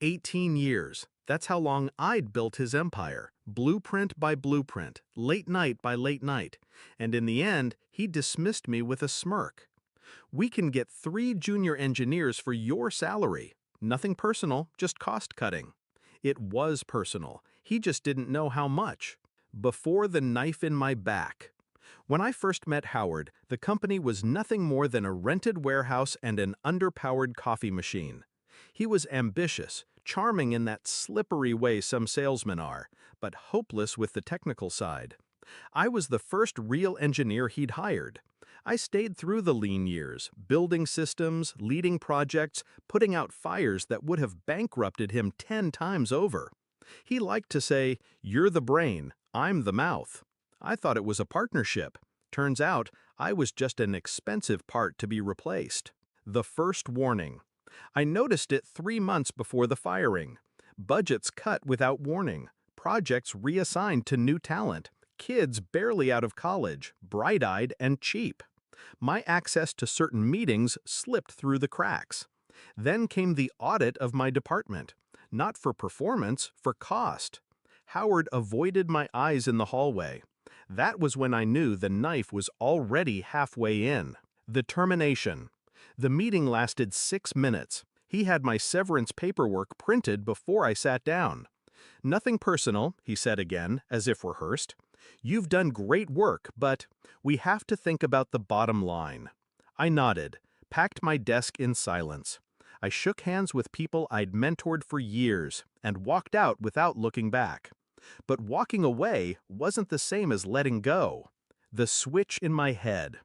18 years. That's how long I'd built his empire, blueprint by blueprint, late night by late night. And in the end, he dismissed me with a smirk. We can get 3 junior engineers for your salary. Nothing personal, just cost cutting. It was personal. He just didn't know how much. Before the knife in my back. When I first met Howard, the company was nothing more than a rented warehouse and an underpowered coffee machine. He was ambitious, charming in that slippery way some salesmen are, but hopeless with the technical side. I was the first real engineer he'd hired. I stayed through the lean years, building systems, leading projects, putting out fires that would have bankrupted him 10 times over. He liked to say, "You're the brain, I'm the mouth." I thought it was a partnership. Turns out, I was just an expensive part to be replaced. The first warning. I noticed it 3 months before the firing. Budgets cut without warning. Projects reassigned to new talent. Kids barely out of college, bright-eyed and cheap. My access to certain meetings slipped through the cracks. Then came the audit of my department. Not for performance, for cost. Howard avoided my eyes in the hallway. That was when I knew the knife was already halfway in. The termination. The meeting lasted 6 minutes. He had my severance paperwork printed before I sat down. "Nothing personal," he said again, as if rehearsed. "You've done great work, but we have to think about the bottom line." I nodded, packed my desk in silence. I shook hands with people I'd mentored for years, and walked out without looking back. But walking away wasn't the same as letting go. The switch in my head.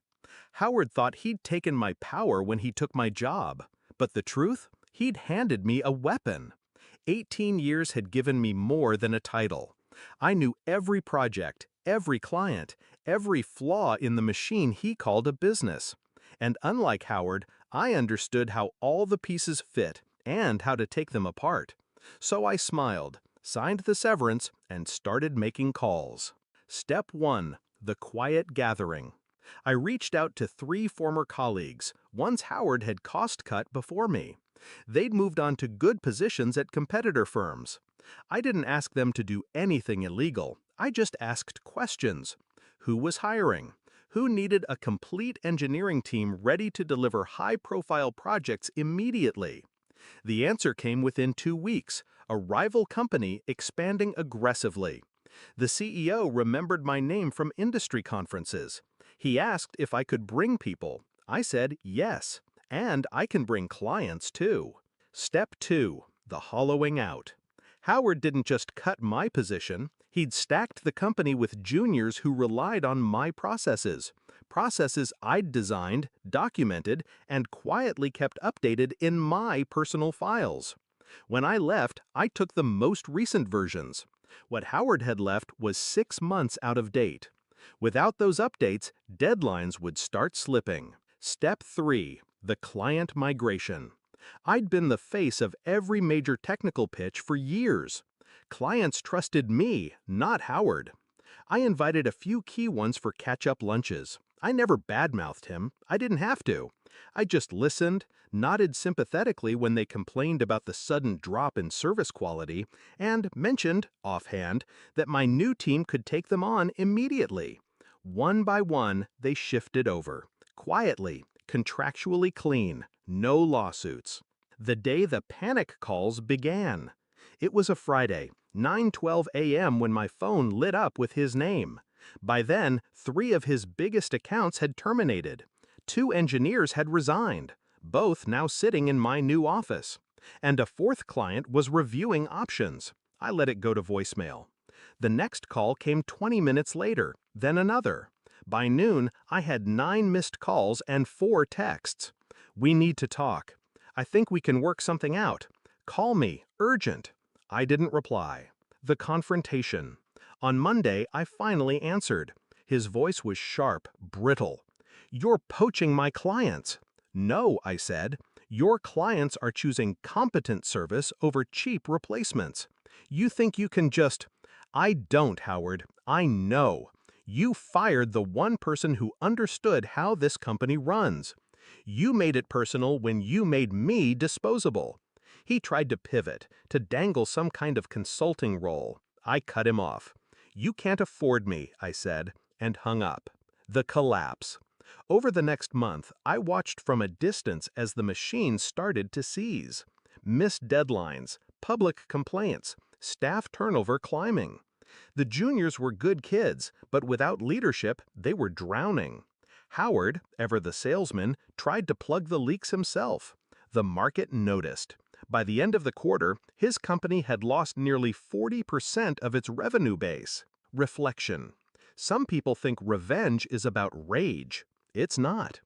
Howard thought he'd taken my power when he took my job. But the truth? He'd handed me a weapon. 18 years had given me more than a title. I knew every project, every client, every flaw in the machine he called a business. And unlike Howard, I understood how all the pieces fit and how to take them apart. So I smiled, signed the severance, and started making calls. Step 1. The quiet gathering. I reached out to 3 former colleagues, ones Howard had cost-cut before me. They'd moved on to good positions at competitor firms. I didn't ask them to do anything illegal. I just asked questions. Who was hiring? Who needed a complete engineering team ready to deliver high-profile projects immediately? The answer came within 2 weeks, a rival company expanding aggressively. The CEO remembered my name from industry conferences. He asked if I could bring people. I said yes, and I can bring clients too. Step 2. The hollowing out. Howard didn't just cut my position, he'd stacked the company with juniors who relied on my processes. Processes I'd designed, documented, and quietly kept updated in my personal files. When I left, I took the most recent versions. What Howard had left was 6 months out of date. Without those updates, deadlines would start slipping. Step 3. The client migration. I'd been the face of every major technical pitch for years. Clients trusted me, not Howard. I invited a few key ones for catch-up lunches. I never badmouthed him. I didn't have to. I just listened, nodded sympathetically when they complained about the sudden drop in service quality, and mentioned, offhand, that my new team could take them on immediately. One by one, they shifted over. Quietly, contractually clean, no lawsuits. The day the panic calls began. It was a Friday, 9:12 a.m. when my phone lit up with his name. By then, 3 of his biggest accounts had terminated. 2 engineers had resigned, both now sitting in my new office. And a 4th client was reviewing options. I let it go to voicemail. The next call came 20 minutes later, then another. By noon, I had 9 missed calls and 4 texts. "We need to talk. I think we can work something out. Call me, urgent." I didn't reply. The confrontation. On Monday, I finally answered. His voice was sharp, brittle. "You're poaching my clients." "No," I said. "Your clients are choosing competent service over cheap replacements. You think you can just—" "I don't, Howard. I know. You fired the one person who understood how this company runs. You made it personal when you made me disposable." He tried to pivot, to dangle some kind of consulting role. I cut him off. "You can't afford me," I said, and hung up. The collapse. Over the next month, I watched from a distance as the machine started to seize. Missed deadlines, public complaints, staff turnover climbing. The juniors were good kids, but without leadership, they were drowning. Howard, ever the salesman, tried to plug the leaks himself. The market noticed. By the end of the quarter, his company had lost nearly 40% of its revenue base. Reflection. Some people think revenge is about rage. It's not.